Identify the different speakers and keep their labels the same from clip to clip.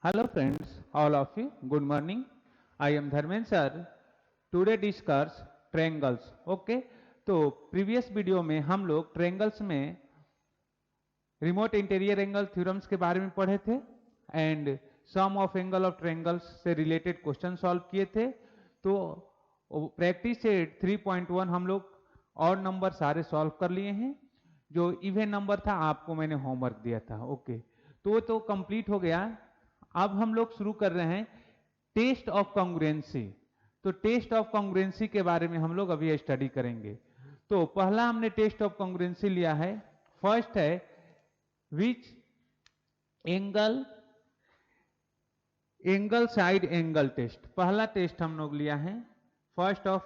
Speaker 1: Hello friends, all of you. Good morning. I am Dharmen sir. Today discuss triangles. Okay. तो previous video में हम लोग triangles में remote interior angle theorems के बारे में पढ़े थे and some of angle of triangles से रिलेटेड क्वेश्चन सॉल्व किए थे। तो प्रैक्टिस से 3.1 हम लोग और नंबर सारे सॉल्व कर लिए हैं। जो इवन नंबर था आपको मैंने होमवर्क दिया था। ओके, तो कंप्लीट हो गया। अब हम लोग शुरू कर रहे हैं टेस्ट ऑफ कॉन्ग्रुएंसी। तो टेस्ट ऑफ कॉन्ग्रुएंसी के बारे में हम लोग अभी स्टडी करेंगे। तो पहला हमने टेस्ट ऑफ कॉन्ग्रुएंसी लिया है। फर्स्ट है which angle side angle test. पहला टेस्ट हम लोग लिया है first of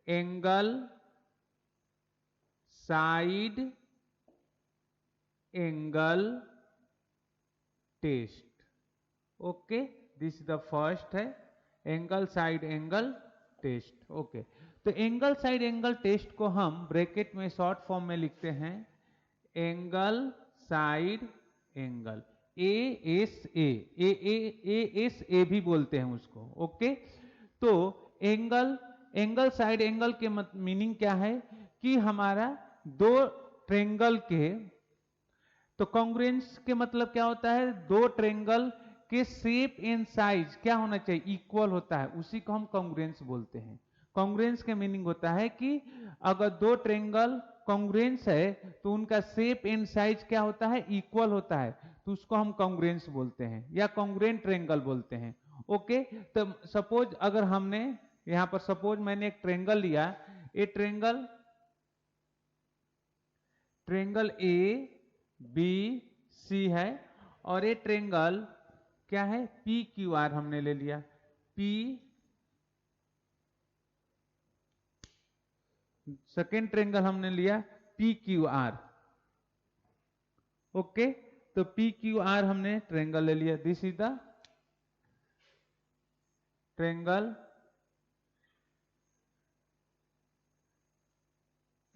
Speaker 1: angle side angle test. Okay, this is the first है angle side angle test. Okay, तो एंगल साइड एंगल टेस्ट को हम ब्रैकेट में शॉर्ट फॉर्म में लिखते हैं एंगल साइड एंगल ए भी बोलते हैं उसको। ओके, तो एंगल साइड एंगल के मीनिंग क्या है कि हमारा दो ट्रायंगल के, तो कॉन्ग्रुएंस के मतलब क्या होता है, दो ट्रायंगल के शेप एंड साइज क्या होना चाहिए, इक्वल होता है, उसी को हम कॉन्ग्रुएंस बोलते हैं। कॉन्ग्रुएंस के मीनिंग होता है कि अगर दो ट्रायंगल कॉन्ग्रुएंस है तो उनका शेप एंड साइज क्या होता है, इक्वल होता है, तो उसको हम कॉन्ग्रुएंस बोलते हैं या कॉन्ग्रुएंट ट्रायंगल बोलते हैं। ओके, तो सपोज अगर हमने यहां पर सपोज मैंने एक ट्रायंगल लिया, ये ट्रायंगल ए बी सी है और ये ट्रायंगल क्या है, पी क्यू आर हमने ले लिया। पी सेकेंड ट्रायंगल हमने लिया पी क्यू आर। ओके, तो पी क्यू आर हमने ट्रायंगल ले लिया। This is the triangle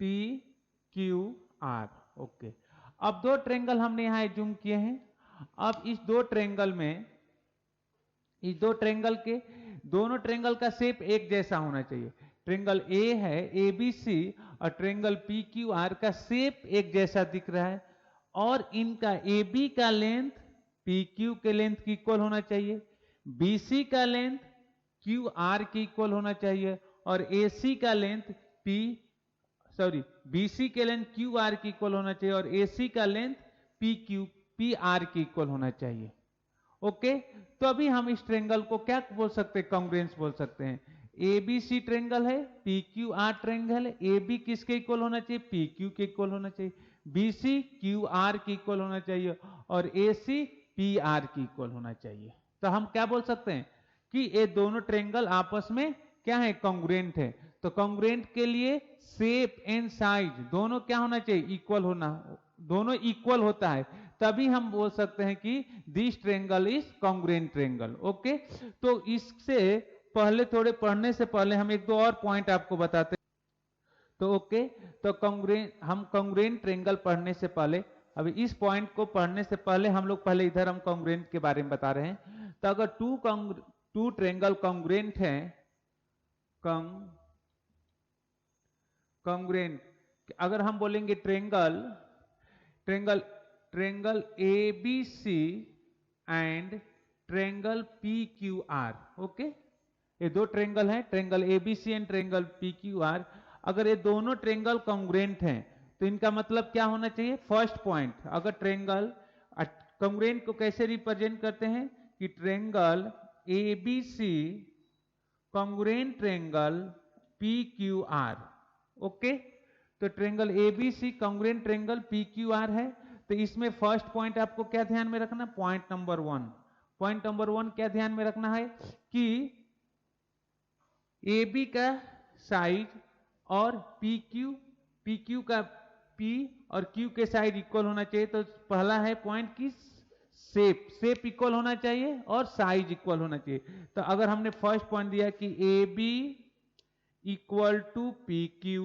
Speaker 1: P Q R. Okay, अब दो ट्रायंगल हमने यहां जूम किए हैं। अब इस दो ट्रायंगल में, इस दो ट्रायंगल के, दोनों ट्रायंगल का शेप एक जैसा होना चाहिए। ट्रायंगल ए है ए बी सी और ट्रायंगल पी क्यू आर का शेप एक जैसा दिख रहा है और इनका ए बी का लेंथ पी क्यू के लेंथ की इक्वल होना चाहिए, बी सी का लेंथ क्यू आर की इक्वल होना चाहिए और ए सी का लेंथ बीसी के लेंथ क्यू आर की इक्वल होना चाहिए और एसी का लेंथ पी आर की इक्वल होना चाहिए। ओके, तो अभी हम इस ट्रायंगल को क्या बोल सकते हैं, कॉन्ग्रुएंस बोल सकते हैं। ए बी सी ट्रायंगल है, पी क्यू आर ट्रायंगल है, ए बी किसके इक्वल होना चाहिए, पी क्यू के इक्वल होना चाहिए, बी सी क्यू आर की इक्वल होना चाहिए और ए सी पी आर की इक्वल होना चाहिए। तो हम क्या बोल सकते हैं कि ये दोनों ट्रायंगल आपस में क्या है, कॉन्ग्रुएंट है। तो कॉन्ग्रुएंट के लिए शेप एंड साइज दोनों क्या होना चाहिए, इक्वल होना, दोनों इक्वल होता है, तभी हम बोल सकते हैं कि this triangle is congruent triangle. Okay, तो इससे पहले थोड़े पढ़ने से पहले हम एक दो और पॉइंट आपको बताते हैं। तो ओके, तो हम कॉन्ग्रुएंट ट्रायंगल पढ़ने से पहले, अभी इस पॉइंट को पढ़ने से पहले हम लोग पहले इधर हम कॉन्ग्रुएंट के बारे में बता रहे हैं। तो अगर टू ट्रायंगल कॉन्ग्रुएंट हैं, कॉन्ग्रुएंट अगर हम बोलेंगे triangle triangle triangle A B C and triangle P Q R. Okay, ये दो ट्रायंगल हैं, triangle A B C and triangle P Q R. अगर ये दोनों ट्रायंगल कॉन्ग्रुएंट हैं तो इनका मतलब क्या होना चाहिए, फर्स्ट पॉइंट, अगर ट्रायंगल कॉन्ग्रुएंट को कैसे रिप्रेजेंट करते हैं कि triangle A B C congruent triangle P Q R. Okay, तो triangle ABC congruent triangle P Q R है। तो इसमें फर्स्ट पॉइंट आपको क्या ध्यान में रखना, पॉइंट नंबर वन क्या ध्यान में रखना है कि ए बी का साइज और पी क्यू का पी और क्यू के साइड इक्वल होना चाहिए। तो पहला है पॉइंट की शेप इक्वल होना चाहिए और साइज इक्वल होना चाहिए। तो अगर हमने फर्स्ट पॉइंट दिया कि A B equal to P Q,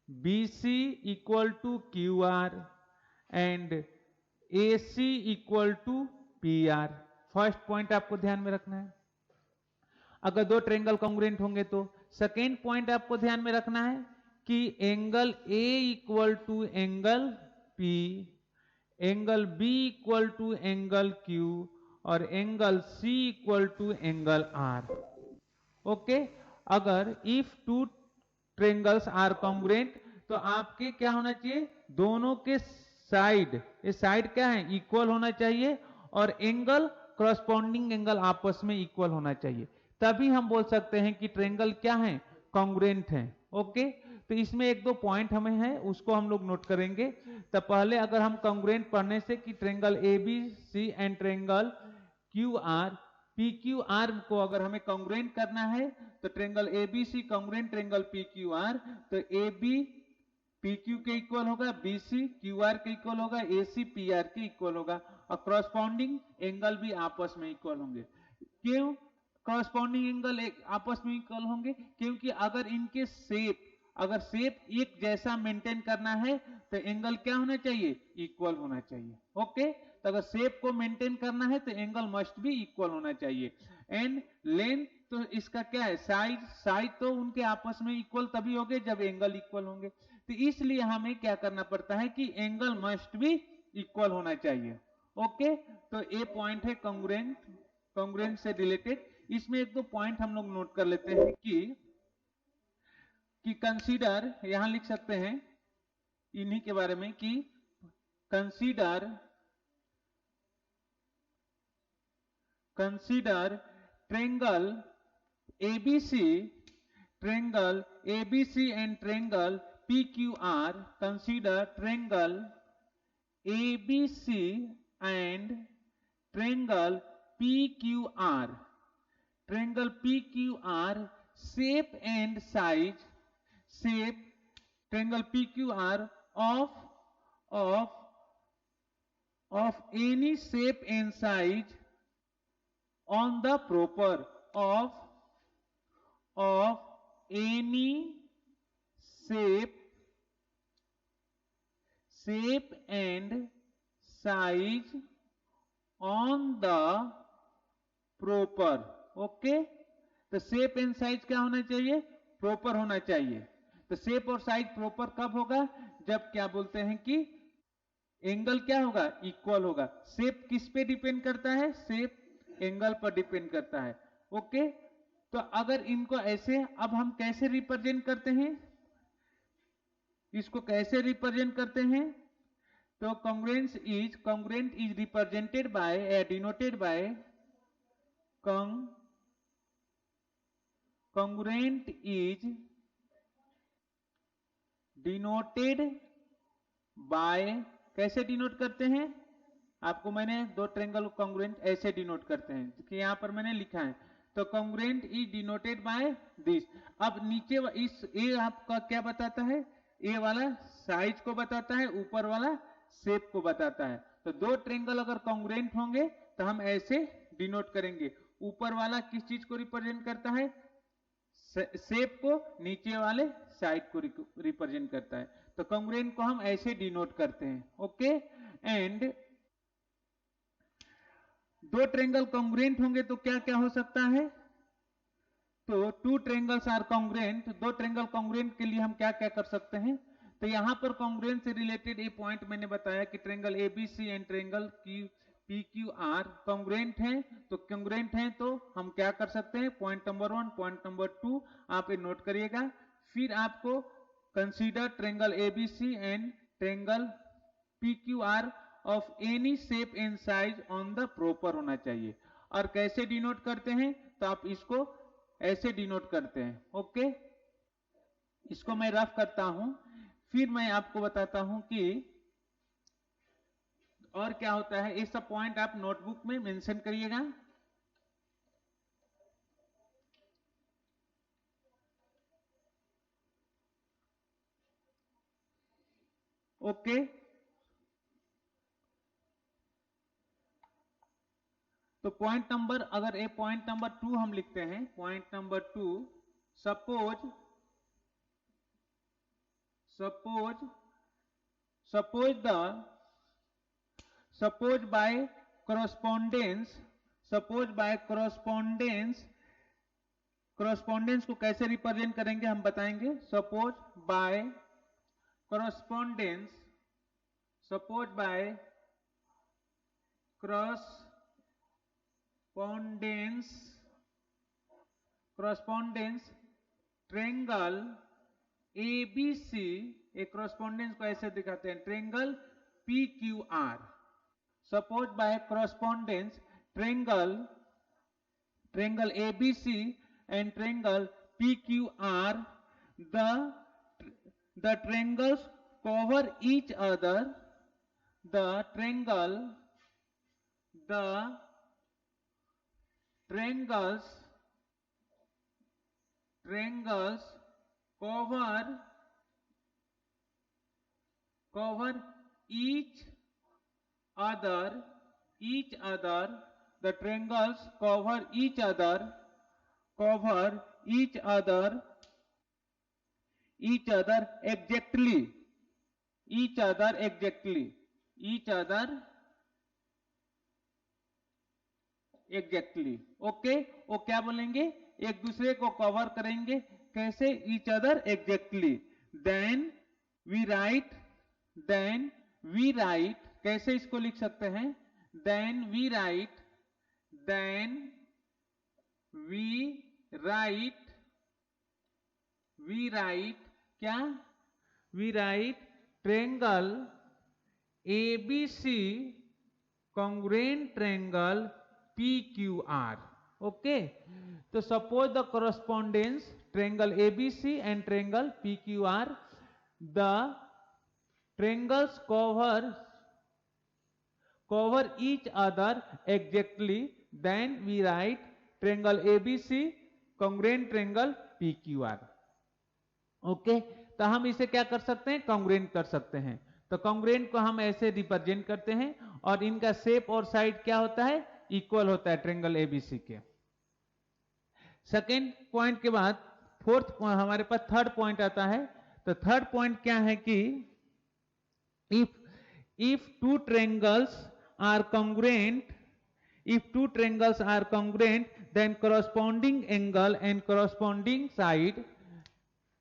Speaker 1: B C equal to Q R and A C equal to P R, first point आपको ध्यान में रखना है। अगर दो ट्रायंगल कॉन्ग्रुएंट होंगे तो सेकेंड पॉइंट आपको ध्यान में रखना है कि angle A equal to angle P, angle B equal to angle Q और angle C equal to angle R. Okay, अगर if two triangles are congruent तो आपके क्या होना चाहिए, दोनों के साइड, ये साइड क्या है, इक्वल होना चाहिए और एंगल करस्पॉन्डिंग एंगल आपस में इक्वल होना चाहिए, तभी हम बोल सकते हैं कि ट्रायंगल क्या है, कॉन्ग्रुएंट है। ओके, तो इसमें एक दो पॉइंट हमें है उसको हम लोग नोट करेंगे। तो पहले अगर हम कॉन्ग्रुएंट पढ़ने से कि triangle A B C and triangle Q R P Q R को अगर हमें कॉन्ग्रुएंट करना है तो triangle A B C congruent triangle P Q R, तो ए बी पी क्यू के इक्वल होगा, बी सी क्यू आर के इक्वल होगा, ए सी पी आर के इक्वल होगा और करस्पॉन्डिंग एंगल भी आपस में इक्वल होंगे। क्यों करस्पॉन्डिंग एंगल आपस में इक्वल होंगे, क्योंकि अगर इनके शेप, अगर शेप एक जैसा मेंटेन करना है तो एंगल क्या होना चाहिए, इक्वल होना चाहिए। ओके, तो अगर शेप को मेंटेन करना है तो एंगल मस्ट भी इक्वल होना चाहिए। एंड लेंथ तो इसका क्या है, साइड, साइड तो उनके आपस में इक्वल तभी होंगे जब एंगल इक्वल होंगे, तो इसलिए हमें क्या करना पड़ता है कि एंगल मस्ट भी इक्वल होना चाहिए। ओके, तो ये पॉइंट है कॉन्ग्रुएंट, कॉन्ग्रुएंट से रिलेटेड। इसमें एक दो पॉइंट हम लोग नोट कर लेते हैं कि कंसीडर, यहां लिख सकते हैं इन्हीं के बारे में कि consider triangle ABC, triangle ABC and triangle PQR, consider triangle ABC and triangle PQR. Triangle PQR shape and size, shape triangle PQR of any shape and size on the proper of any shape and size on the proper। Okay, तो shape and size क्या होना चाहिए, proper होना चाहिए। तो shape और size proper कब होगा, जब क्या बोलते हैं कि एंगल क्या होगा, इक्वल होगा। शेप किस पे डिपेंड करता है, शेप एंगल पर डिपेंड करता है। ओके, तो अगर इनको ऐसे, अब हम कैसे रिप्रेजेंट करते हैं, इसको कैसे रिप्रेजेंट करते हैं, तो congruent is represented by denoted by congruent is denoted by, कैसे डिनोट करते हैं, आपको मैंने दो ट्रायंगल कॉन्ग्रुएंट ऐसे डिनोट करते हैं कि यहां पर मैंने लिखा है, तो congruent is denoted by this. अब नीचे इस ए आपका क्या बताता है, ए वाला साइज को बताता है, ऊपर वाला शेप को बताता है। तो दो ट्रायंगल अगर कॉन्ग्रुएंट होंगे तो हम ऐसे डिनोट करेंगे, ऊपर वाला किस चीज को रिप्रेजेंट करता है, शेप को, नीचे वाले साइड को रिप्रेजेंट करता है। तो कॉन्ग्रुएंट को हम ऐसे डिनोट करते हैं। ओके, एंड दो ट्रायंगल कॉन्ग्रुएंट होंगे तो क्या क्या हो सकता है, तो टू ट्रायंगल्स आर कॉन्ग्रुएंट, दो ट्रायंगल कॉन्ग्रुएंट के लिए हम क्या क्या कर सकते हैं, तो यहां पर कॉन्ग्रुएंट से रिलेटेड एक पॉइंट मैंने बताया कि triangle ABC and triangle P Q are congruent हैं, तो कॉन्ग्रुएंट हैं तो हम क्या कर सकते हैं, पॉइंट नंबर 1, पॉइंट नंबर 2 आप ये नोट करिएगा। फिर आपको consider triangle ABC and triangle P Q are of any shape and size on the proper होना चाहिए। और कैसे डिनोट करते हैं, तो आप इसको ऐसे डिनोट करते हैं। ओके, इसको मैं रफ करता हूं, फिर मैं आपको बताता हूं कि और क्या होता है। ये सब पॉइंट आप नोटबुक में मेंशन करिएगा। ओके, तो पॉइंट नंबर, अगर ए पॉइंट नंबर 2 हम लिखते हैं, point number 2, suppose by correspondence, suppose by correspondence, correspondence को कैसे रिप्रेजेंट करेंगे हम बताएंगे। Suppose by correspondence, suppose by correspondence, correspondence triangle ABC, एक कॉरस्पॉन्डेंस को ऐसे दिखाते हैं, triangle PQR। Suppose by correspondence triangle ABC and triangle PQR, the triangles cover each other, the triangles cover each other, the triangles cover each other exactly, okay. वो क्या बोलेंगे, एक दूसरे को कवर करेंगे, कैसे, each other exactly. Then we write, कैसे इसको लिख सकते हैं, देन वी राइट क्या, we write triangle ABC congruent triangle PQR, okay। तो suppose the correspondence triangle ABC and triangle PQR, the triangles cover each other exactly, then we write triangle ABC congruent triangle PQR, okay. तो हम इसे क्या कर सकते हैं, congruent कर सकते हैं। तो कॉन्ग्रुएंट को हम ऐसे रिप्रेजेंट करते हैं और इनका शेप और साइड क्या होता है, इक्वल होता है ट्रायंगल ABC के। सेकेंड पॉइंट के बाद फोर्थ हमारे पास थर्ड पॉइंट आता है। तो थर्ड पॉइंट क्या है कि if two triangles are congruent, then corresponding angle and corresponding side,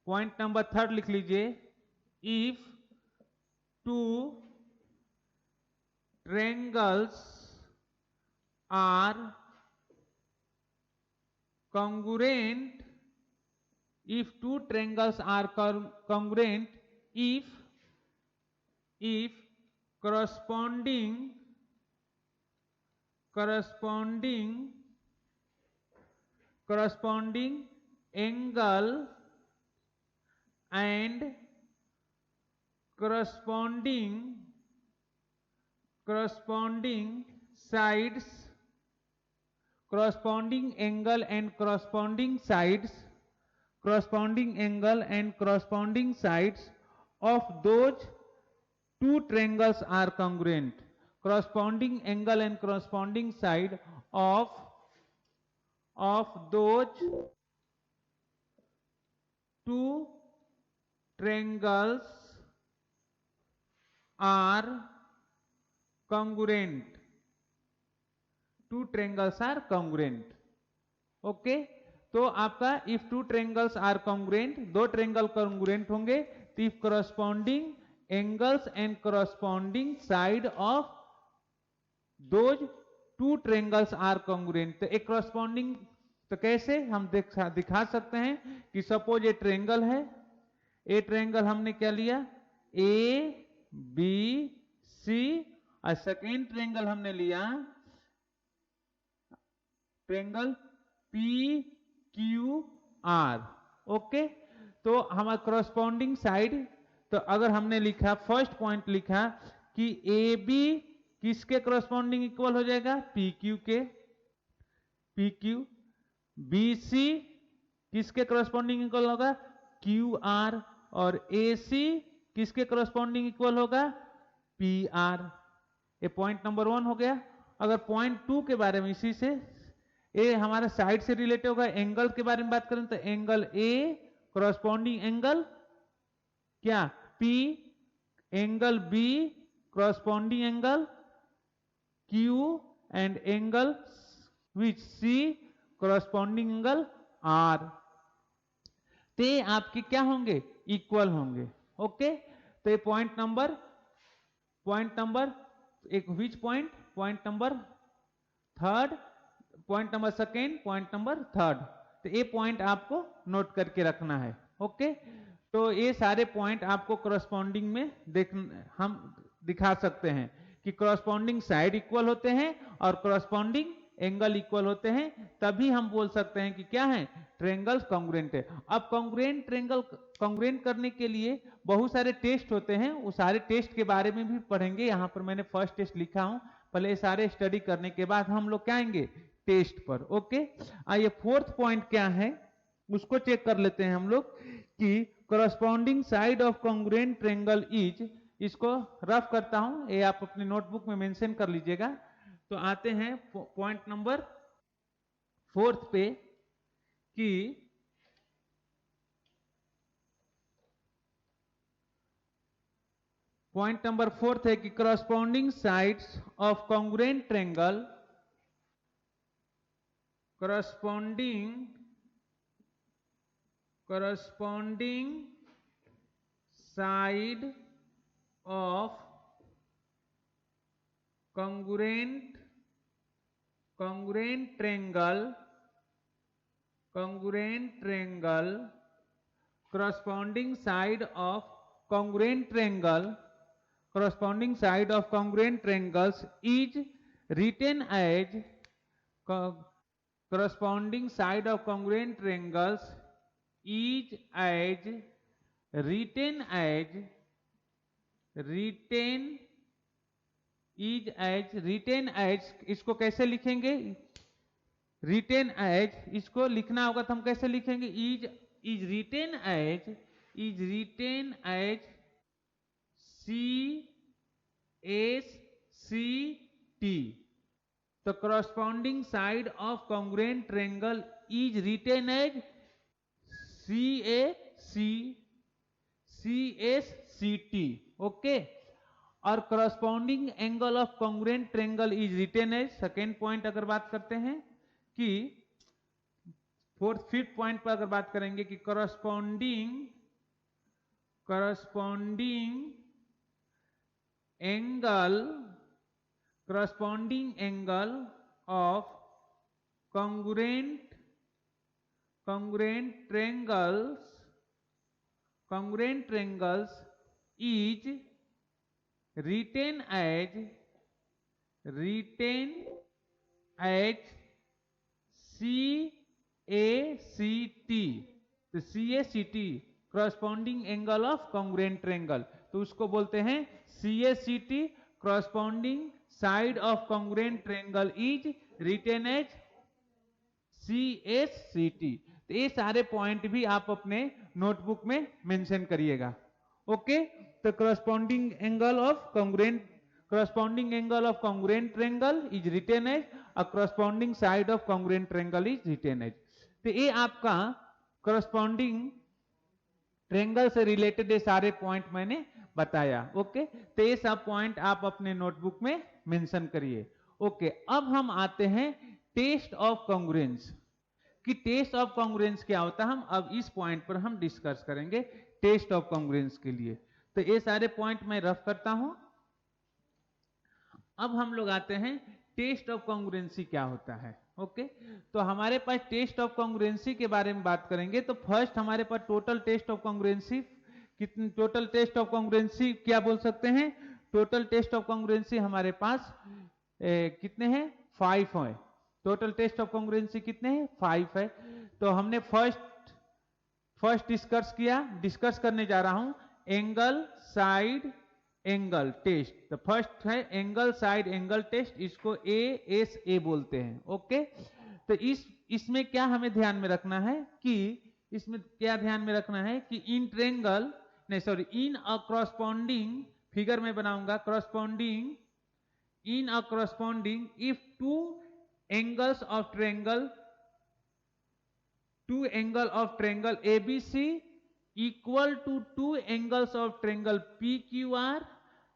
Speaker 1: point number third लिख लीजिए, if two triangles are congruent, if two triangles are congruent, if corresponding angle and corresponding sides, corresponding angle and corresponding sides of those two triangles are congruent, corresponding angle and corresponding side of those two triangles are congruent, okay. तो आपका if two triangles are congruent, दो triangle congruent होंगे, तो if corresponding angles and corresponding side of those two triangles are congruent, तो एक corresponding, तो कैसे हम दिखा सकते हैं कि सपोज ये ट्रायंगल है, ए ट्रायंगल हमने क्या लिया, ABC, और सेकेंड ट्रायंगल हमने लिया ट्रायंगल PQR, ओके। तो हमारा corresponding साइड, तो अगर हमने लिखा फर्स्ट पॉइंट लिखा कि AB किसके corresponding इक्वल हो जाएगा, PQ के, BC किसके corresponding इक्वल होगा, QR, और AC किसके corresponding इक्वल होगा, PR। ये पॉइंट नंबर 1 हो गया। अगर पॉइंट 2 के बारे में, इसी से ये हमारा साइड से रिलेटेड होगा, एंगल के बारे में बात करें तो एंगल A corresponding एंगल क्या, P, angle B corresponding angle Q, and angle which C corresponding angle R, ते आपके क्या होंगे, इक्वल होंगे। ओके, तो ये पॉइंट नंबर एक which point number third, point number second, point number third, तो ये पॉइंट आपको नोट करके रखना है। ओके, तो ये सारे पॉइंट आपको करस्पॉन्डिंग में हम दिखा सकते हैं कि करस्पॉन्डिंग साइड इक्वल होते हैं और करस्पॉन्डिंग एंगल इक्वल होते हैं, तभी हम बोल सकते हैं कि क्या है, ट्रायंगल कॉन्ग्रुएंट है। अब कॉन्ग्रुएंट ट्रायंगल कॉन्ग्रुएंट करने के लिए बहुत सारे टेस्ट होते हैं, वो सारे टेस्ट के बारे में भी पढ़ेंगे। यहाँ पर मैंने फर्स्ट टेस्ट लिखा हूं, पहले ये सारे स्टडी करने के बाद हम लोग क्या आएंगे, टेस्ट पर। ओके, आइए फोर्थ पॉइंट क्या है उसको चेक कर लेते हैं हम लोग कि corresponding side of congruent triangle is, इसको रफ करता हूं, ये आप अपने नोटबुक में मेंशन कर लीजिएगा। तो आते हैं पॉइंट नंबर फोर्थ पे कि पॉइंट नंबर फोर्थ है कि corresponding sides of congruent triangle, corresponding side of congruent triangle, corresponding side of congruent triangles is written as corresponding side of congruent triangles is written as, इसको कैसे लिखेंगे, written as, इसको लिखना होगा तो हम कैसे लिखेंगे, is written as CSCT, तो corresponding side of congruent triangle is written as CSCT। Okay, और corresponding angle of congruent triangle is written as, second point अगर बात करते हैं कि फिफ्थ पॉइंट पर अगर बात करेंगे कि corresponding angle of congruent triangles is written as CACT, तो CACT corresponding angle of congruent triangle, तो उसको बोलते हैं CACT, corresponding side of congruent triangle is written as CSCT। तो ये सारे पॉइंट भी आप अपने नोटबुक में मेंशन करिएगा। ओके, तो corresponding angle of congruent triangle is written as, a corresponding side of congruent triangle is written as। तो ये आपका corresponding ट्रायंगल से रिलेटेड ये सारे पॉइंट मैंने बताया। ओके, तो ये सब पॉइंट आप अपने नोटबुक में मेंशन करिए। ओके, अब हम आते हैं टेस्ट ऑफ कॉन्ग्रुएंस, कि टेस्ट ऑफ कॉन्ग्रुएंस क्या होता है, हम अब इस पॉइंट पर हम डिस्कस करेंगे टेस्ट ऑफ कॉन्ग्रुएंस के लिए। तो ये सारे पॉइंट मैं रफ करता हूं। अब हम लोग आते हैं टेस्ट ऑफ कॉन्ग्रुएंसी क्या होता है। ओके, तो हमारे पास टेस्ट ऑफ कॉन्ग्रुएंसी के बारे में बात करेंगे। तो फर्स्ट हमारे पास टोटल टेस्ट ऑफ कॉन्ग्रुएंसी, कितने टोटल टेस्ट ऑफ कॉन्ग्रुएंसी क्या बोल सकते हैं, टोटल टेस्ट ऑफ कॉन्ग्रुएंसी हमारे पास कितने हैं, 5 है। टोटल टेस्ट ऑफ कॉन्ग्रुएंसी कितने हैं, 5 है। तो हमने फर्स्ट डिस्कस करने जा रहा हूं एंगल साइड एंगल टेस्ट। तो फर्स्ट है एंगल साइड एंगल टेस्ट, इसको ASA बोलते हैं। ओके, तो इसमें क्या हमें ध्यान में रखना है कि in triangle in a corresponding, figure में बनाऊंगा corresponding if two angle of triangle ABC equal to two angles of triangle PQR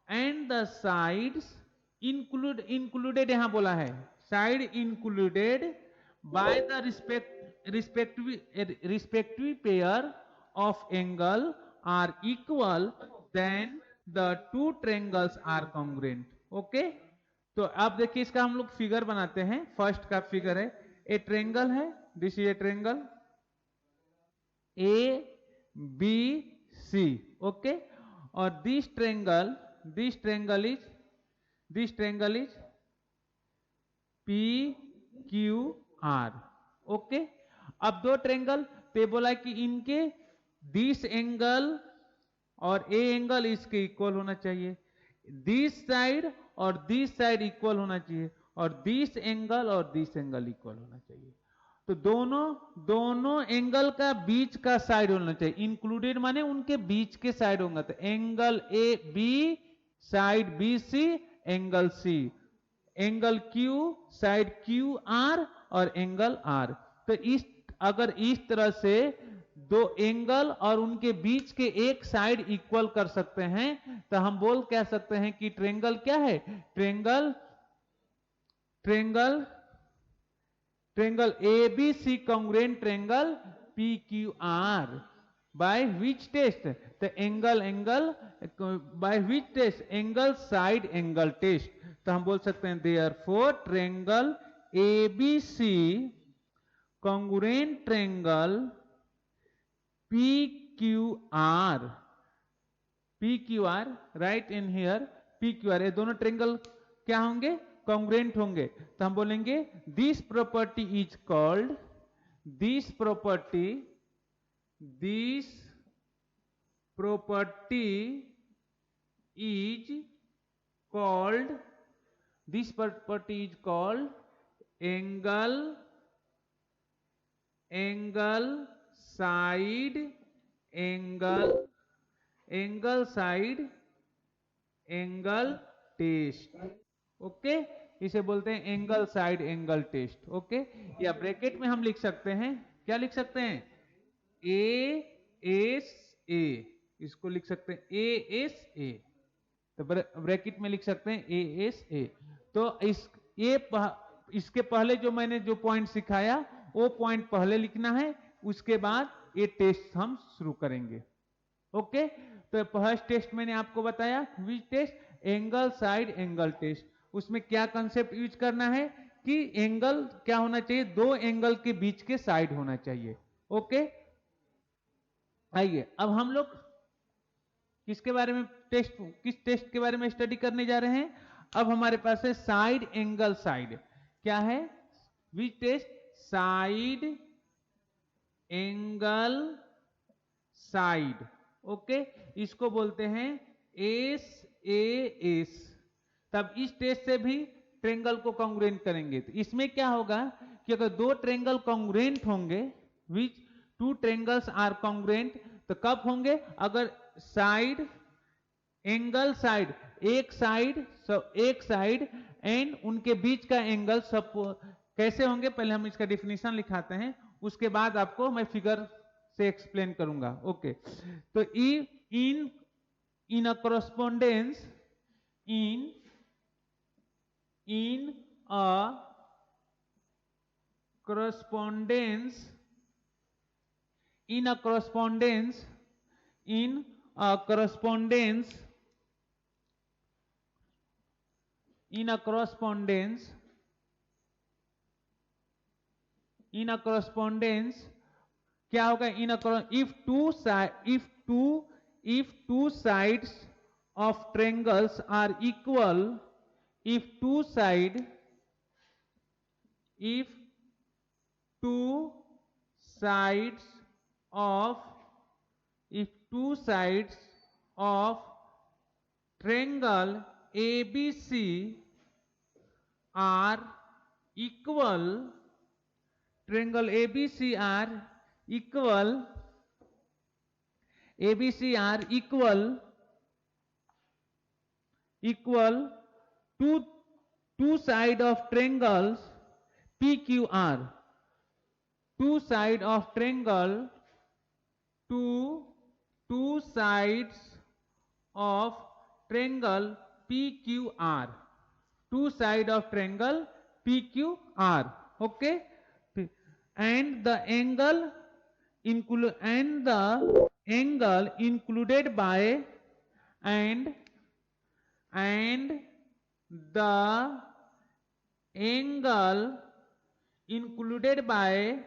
Speaker 1: and the sides included यहां बोला है side included by the respective pair of angle are equal, then the two triangles are congruent. Okay, तो आप देखिए इसका हम लोग figure बनाते हैं. फर्स्ट का फिगर है, ए ट्रायंगल है, this is a triangle A B C. Okay, और this triangle is P Q R. Okay, अब दो ट्रायंगल, तो बोला कि इनके दिस एंगल और ए एंगल इसके इक्वल होना चाहिए, दिस साइड और दिस साइड इक्वल होना चाहिए, और दिस एंगल और दिस एंगल इक्वल होना चाहिए. तो दोनों एंगल का बीच का साइड होना चाहिए. इंक्लूडेड माने उनके बीच के साइड होगा. तो angle A B side B C angle C, angle Q side Q R और एंगल आर. तो अगर इस तरह से दो एंगल और उनके बीच के एक साइड इक्वल कर सकते हैं, तो हम कह सकते हैं कि ट्रायंगल क्या है, triangle A B C congruent triangle P Q R. By which test? तो angle by which test? Angle side angle test. तो हम बोल सकते हैं therefore triangle A B C congruent triangle P Q R, right in here P Q R, ये दोनों triangle क्या होंगे, कांग्रुएंट होंगे. तो हम बोलेंगे this property is called, this property is called angle side angle test. Okay, इसे बोलते हैं angle side angle test. Okay, या ब्रैकेट में हम लिख सकते हैं, क्या लिख सकते हैं, ए एस ए, इसको लिख सकते हैं ए एस ए. तो ब्रैकेट में लिख सकते हैं ए एस ए. तो इसके पहले जो मैंने जो पॉइंट सिखाया वो पॉइंट पहले लिखना है, उसके बाद ये टेस्ट हम शुरू करेंगे. ओके, तो फर्स्ट टेस्ट मैंने आपको बताया, which test, angle side angle test. उसमें क्या कंसेप्ट यूज करना है कि एंगल क्या होना चाहिए, दो एंगल के बीच के साइड होना चाहिए. ओके, आइए अब हम लोग किसके बारे में किस टेस्ट के बारे में स्टडी करने जा रहे हैं. अब हमारे पास है साइड एंगल साइड. क्या है, which test, side angle side. Okay, इसको बोलते हैं एस ए एस. तब इस टेस्ट से भी ट्रायंगल को कांग्रुएंट करेंगे. तो इसमें क्या होगा कि अगर दो ट्रायंगल कांग्रुएंट होंगे, विच टू ट्रायंगल्स आर कांग्रुएंट, तो कब होंगे, अगर साइड एंगल साइड एक साइड एंड उनके बीच का एंगल सब कैसे होंगे. पहले हम इसका डिफिनेशन लिखाते हैं, उसके बाद आपको मैं फिगर से एक्सप्लेन करूंगा. ओके, तो इन अ कॉरेस्पॉन्डेंस in a correspondence क्या होगा, if two sides of triangles are equal, if two sides of triangle ABC are equal, two side of triangles PQR, two sides of triangle PQR, two side of triangle PQR. Okay, and the angle included by and the angle included by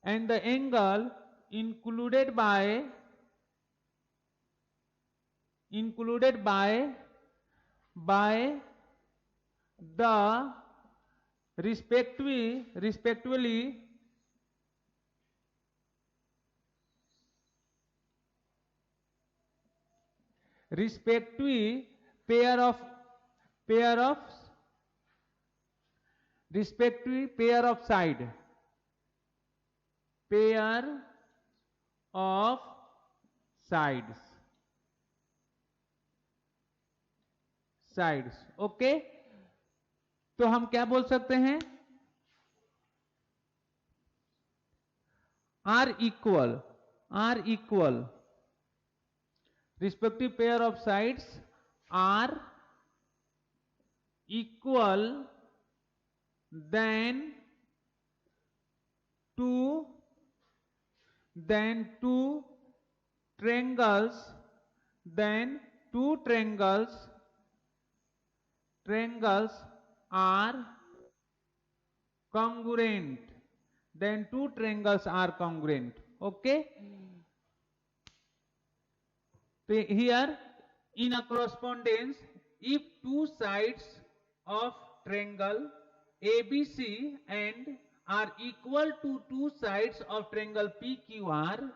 Speaker 1: and the angle included by the respectively pair of side pair of sides. Okay, तो हम क्या बोल सकते हैं? Are equal respective pair of sides are equal then two triangles are congruent. Okay, so here in a correspondence, if two sides of triangle ABC and are equal to two sides of triangle PQR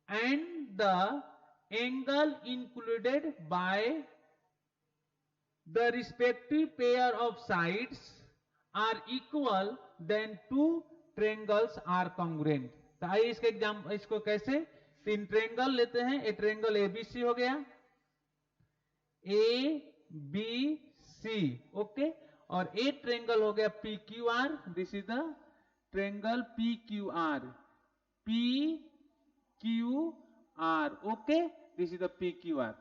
Speaker 1: and the angle included by the respective pair of sides are equal, then two triangles are congruent. तो आइए इसके example, इसको कैसे? तीन triangle लेते हैं. एक triangle ABC हो गया, ABC, ओके, और एक ट्रायंगल हो गया PQR. This is the triangle PQR, okay, this is the PQR.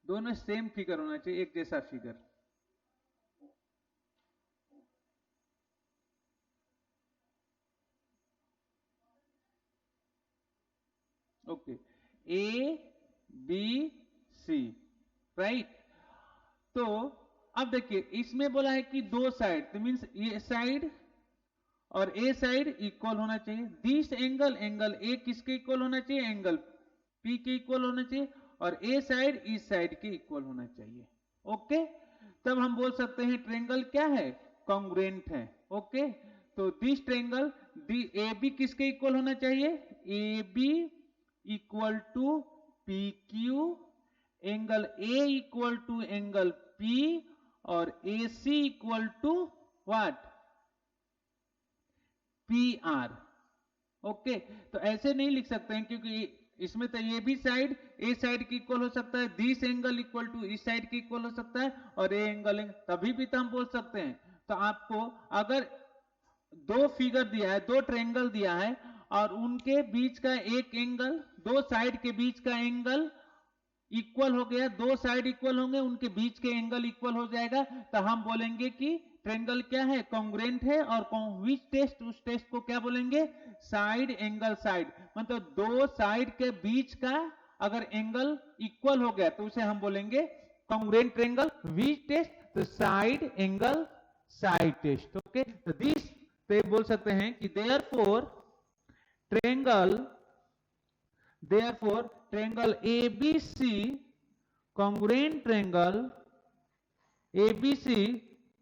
Speaker 1: दोनों सेम फिगर होना चाहिए, एक जैसा फिगर. Okay, ABC, right. तो अब देखिए, इसमें बोला है कि दो साइड, तो मीन्स ये साइड और ए साइड इक्वल होना चाहिए. दिस एंगल ए किसके इक्वल होना चाहिए? एंगल P के इक्वल होना चाहिए, और ए साइड इस साइड के इक्वल होना चाहिए. ओके, तब हम बोल सकते हैं ट्रायंगल क्या है? कॉन्ग्रुएंट है. ओके, तो दिस ट्रायंगल ए बी किसके इक्वल होना चाहिए? A B equal to P Q, angle A equal to angle P, और A C equal to what? P R. Okay, तो ऐसे नहीं लिख सकते हैं, क्योंकि इसमें तो ये भी साइड ए साइड की इक्वल हो सकता है, दिस एंगल इक्वल टू इस साइड की इक्वल हो सकता है, और ए एंगल तभी भी तो हम बोल सकते हैं. तो आपको अगर दो फिगर दिया है, दो ट्रायंगल दिया है, और उनके बीच का एक एंगल, दो साइड के बीच का एंगल इक्वल हो गया, दो साइड इक्वल होंगे, उनके बीच के एंगल इक्वल हो जाएगा, तो हम बोलेंगे कि ट्रायंगल क्या है? कॉन्ग्रुएंट है. और विच टेस्ट? उस टेस्ट को क्या बोलेंगे? Side angle side. मतलब दो साइड के बीच का अगर एंगल इक्वल हो गया तो उसे हम बोलेंगे कॉन्ग्रुएंट ट्रायंगल. Which test? तो side angle side test. Okay, तो दिस पे बोल सकते हैं कि therefore triangle ABC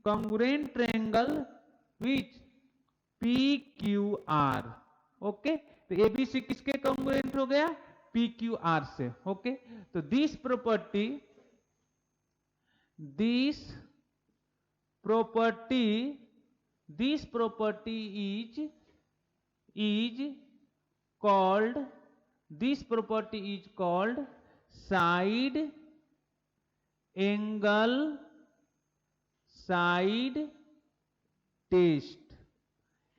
Speaker 1: congruent triangle which PQR. Okay, तो ABC किसके कॉन्ग्रुएंट हो गया? PQR से. ओके, तो this property is called side angle side test,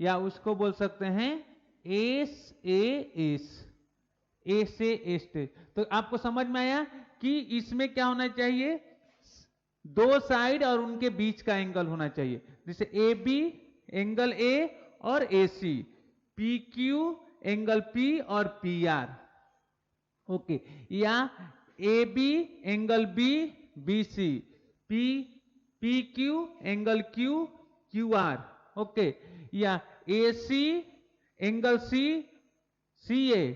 Speaker 1: या उसको बोल सकते हैं SAS टेस्ट. तो आपको समझ में आया कि इसमें क्या होना चाहिए, दो साइड और उनके बीच का एंगल होना चाहिए, जैसे ए बी एंगल ए और A C, P Q angle P और पी आर, ओके, या A B angle B B C, P P Q angle Q Q R, okay, या A C angle C C A,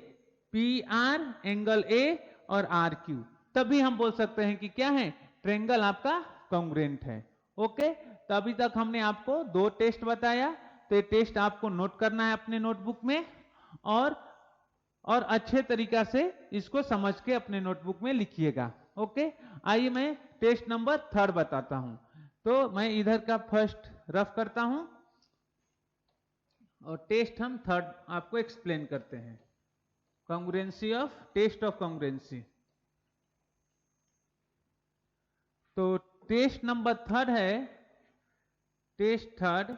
Speaker 1: P R angle A और R Q, तभी हम बोल सकते हैं कि क्या है, ट्रायंगल आपका कॉन्ग्रुएंट है। ओके, तो अभी तक हमने आपको दो टेस्ट बताया, तो ये टेस्ट आपको नोट करना है अपने नोटबुक में और अच्छे तरीका से इसको समझ के अपने नोटबुक में लिखिएगा। ओके, आइए मैं टेस्ट नंबर 3 बताता हूं। तो मैं इधर का फर्स्ट रफ करता हूं और टेस्ट हम 3 आपको एक्सप्लेन करते हैं। Congruency of test of congruency. तो टेस्ट नंबर 3 है, टेस्ट 3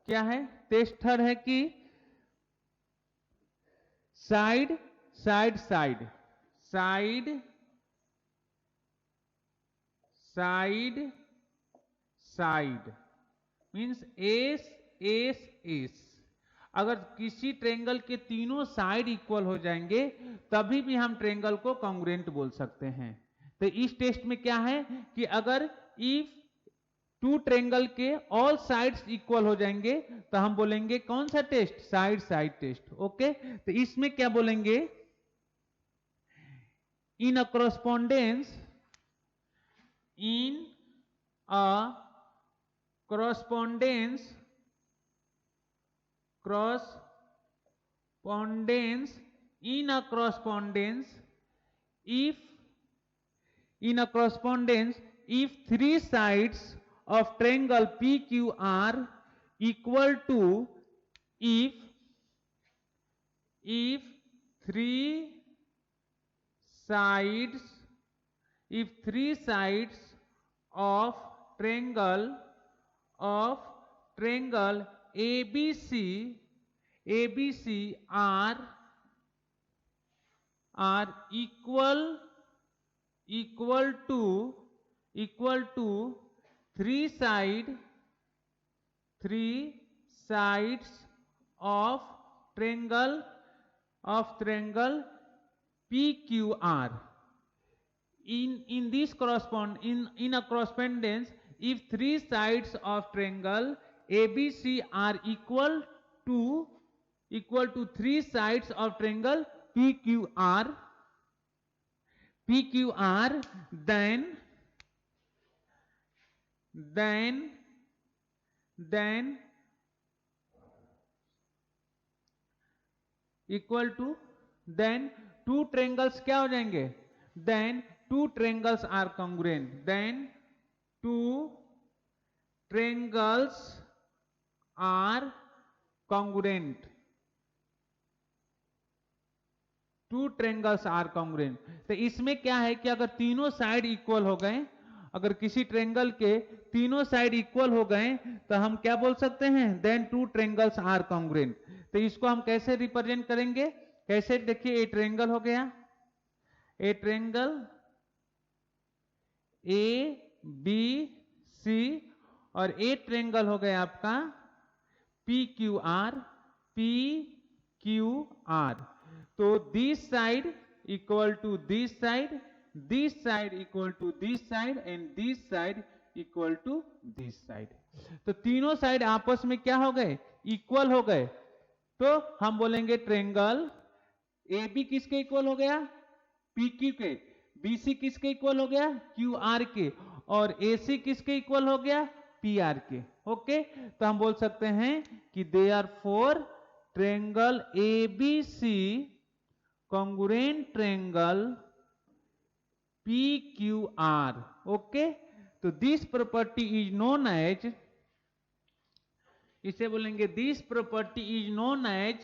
Speaker 1: क्या है, टेस्ट 3 है कि side side side side side side means S S S, अगर किसी ट्रायंगल के तीनों साइड इक्वल हो जाएंगे तभी भी हम ट्रायंगल को कॉन्ग्रुएंट बोल सकते हैं। तो इस टेस्ट में क्या है कि अगर इफ टू ट्रायंगल के ऑल साइड्स इक्वल हो जाएंगे तो हम बोलेंगे कौन सा test, side side test. Okay, तो इसमें क्या बोलेंगे, in a correspondence, in a correspondence in a correspondence if three sides of triangle PQR equal to, if three sides of triangle ABC are equal to three sides of triangle PQR. In this in a correspondence, if three sides of triangle ABC are equal to three sides of triangle PQR, then equal to, then two triangles क्या हो जाएंगे, then two triangles are congruent, then two triangles are congruent, two triangles are congruent. तो इसमें क्या है कि अगर तीनों साइड इक्वल हो गए, अगर किसी ट्रायंगल के तीनों साइड इक्वल हो गए तो हम क्या बोल सकते हैं, then two triangles are congruent. तो इसको हम कैसे रिप्रेजेंट करेंगे, कैसे, देखिए ए ट्रायंगल हो गया, ए ट्रायंगल ए बी सी और ए ट्रायंगल हो गया आपका पी क्यू आर। तो this side equal to this side equal to this side and this side equal to this side. तो तीनों साइड आपस में क्या हो गए, इक्वल हो गए, तो हम बोलेंगे ट्रायंगल ए बी किसके इक्वल हो गया, पी क्यू के, बी सी किसके इक्वल हो गया, क्यू आर के, और ए सी किसके इक्वल हो गया, पी आर के। ओके, तो हम बोल सकते हैं कि they are for triangle A B C congruent triangle PQR. Okay, तो this property is known as, इसे बोलेंगे this property is known as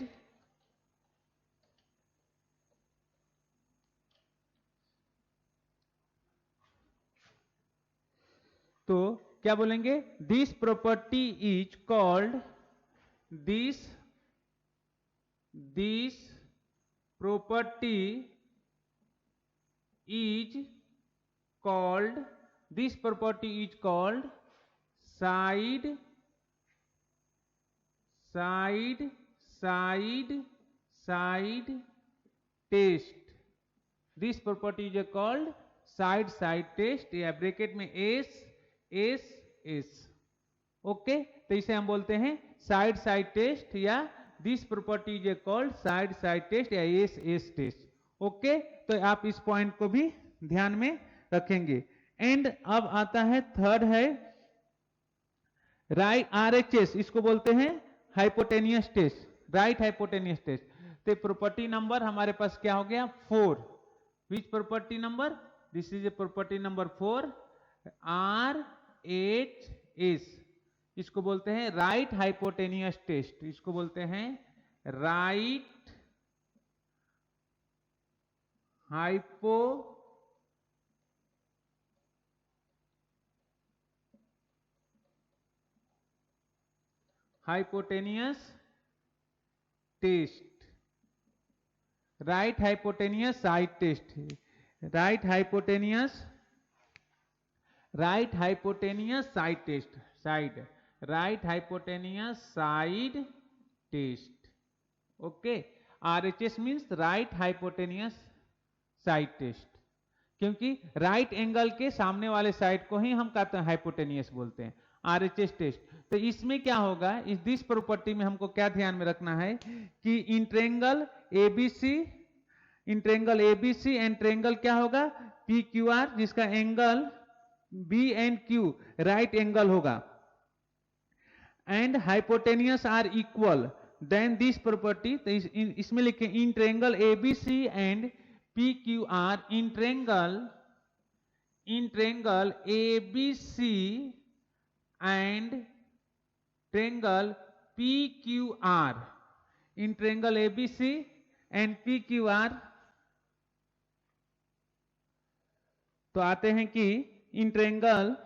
Speaker 1: तो क्या बोलेंगे, this property is called, this property is called, this property is called side test. This property is called side test, या bracket में S. Okay, तो इसे हम बोलते हैं साइड टेस्ट, या this property is called side test या S test. Okay, तो आप इस पॉइंट को भी ध्यान में रखेंगे। एंड अब आता है थर्ड है राइट आरएचएस, इसको बोलते हैं hypotenuse test, right hypotenuse test. तो प्रॉपर्टी नंबर हमारे पास क्या हो गया 4। Which property number, this is a property number 4 RHS। इसको बोलते हैं राइट हाइपोटेनियस टेस्ट, इसको बोलते हैं right hypotenuse test, right hypotenuse side test, right hypotenuse side test, side right hypotenuse side test. Okay, RHS means right hypotenuse side test, क्योंकि right angle के सामने वाले साइड को ही हम कहते हैं हाइपोटेनियस बोलते हैं, आरएचएस टेस्ट। तो इसमें क्या होगा, इस दिस प्रॉपर्टी में हमको क्या ध्यान में रखना है कि in triangle ABC and triangle क्या होगा पीक्यूआर, जिसका angle B and Q right angle होगा, and hypotenuse are equal, then this property, तो इसमें लिखे in triangle ABC and PQR, in triangle ABC and triangle PQR, in triangle ABC and PQR, तो आते हैं कि in triangle,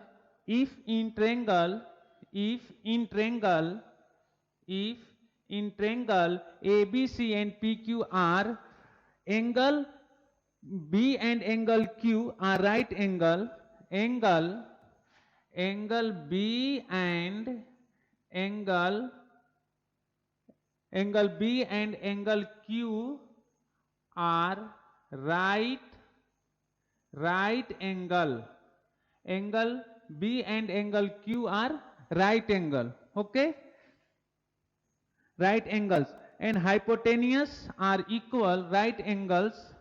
Speaker 1: if in triangle ABC and PQR, angle B and angle Q are right angle, angle B and angle B and angle Q are right angle, angle B and angle Q are right angle, okay, right angles, and hypotenuse are equal, right angles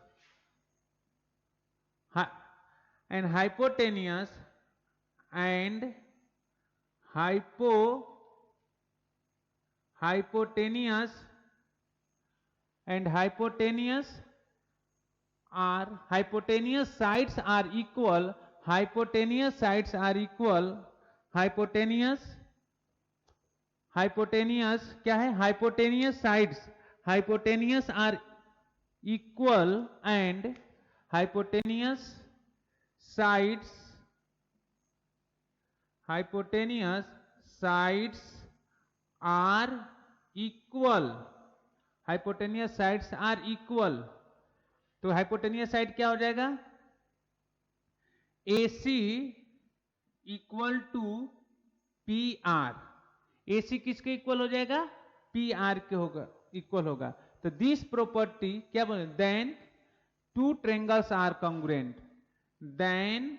Speaker 1: and hypotenuse and hypotenuse sides are equal, hypotenuse sides are equal, hypotenuse क्या है, hypotenuse sides, hypotenuse are equal and hypotenuse sides are equal, hypotenuse sides are equal। तो hypotenuse side क्या हो जाएगा, AC equal to PR, AC किसके equal हो जाएगा, PR के होगा, इक्वल होगा। तो दिस प्रॉपर्टी क्या बोले, then two triangles are congruent, then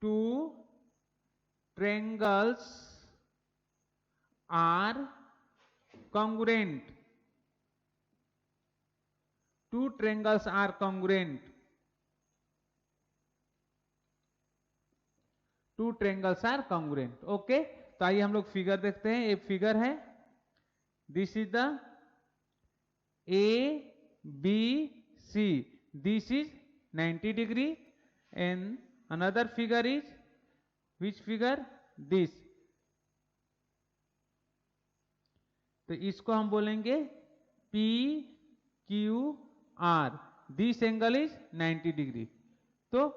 Speaker 1: two triangles are congruent, two triangles are congruent, two triangles are congruent। Okay, तो आइए हम लोग फिगर देखते हैं। एक फिगर है, this is the ABC, this is 90 degree, and another figure is, which figure, this। तो इसको हम बोलेंगे PQR, this angle is 90 degree. तो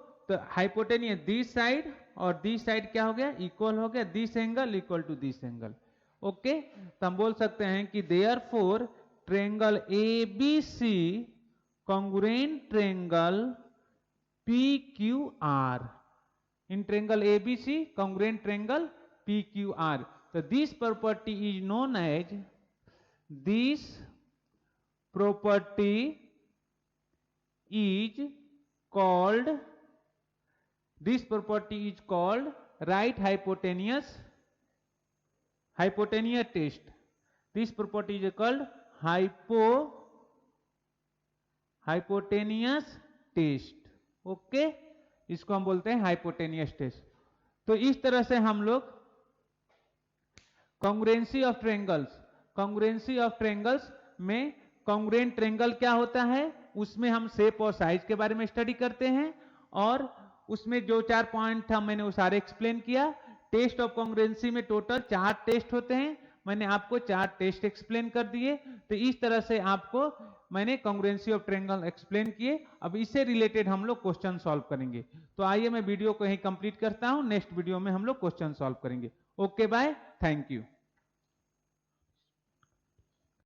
Speaker 1: हाइपोटेनियस दिस साइड और दिस साइड क्या हो गया, इक्वल हो गया, this angle equal to this angle. Okay, तो हम बोल सकते हैं कि therefore triangle ABC congruent triangle PQR. In triangle ABC, congruent triangle PQR. So this property is known as, this property is called, right hypotenuse test. This property is called hypotenuse test. Okay, इसको हम बोलते हैं hypotenuse test. तो इस तरह से हम लोग कॉन्ग्रुएंसी ऑफ ट्रायंगल्स में कॉन्ग्रुएंट ट्रायंगल क्या होता है, उसमें हम शेप और साइज के बारे में स्टडी करते हैं, और उसमें जो 4 पॉइंट था मैंने वो सारे एक्सप्लेन किया. टेस्ट ऑफ कॉन्ग्रुएंसी में टोटल 4 टेस्ट होते हैं, मैंने आपको 4 टेस्ट एक्सप्लेन कर दिए. तो इस तरह से आपको मैंने कॉन्ग्रुएंसी ऑफ ट्रायंगल एक्सप्लेन किए. अब इससे रिलेटेड हम लोग क्वेश्चन सॉल्व करेंगे. तो आइए मैं वीडियो को यहीं कंप्लीट करता हूं, नेक्स्ट वीडियो में हम लोग क्वेश्चन सॉल्व करेंगे. Okay bye, thank you.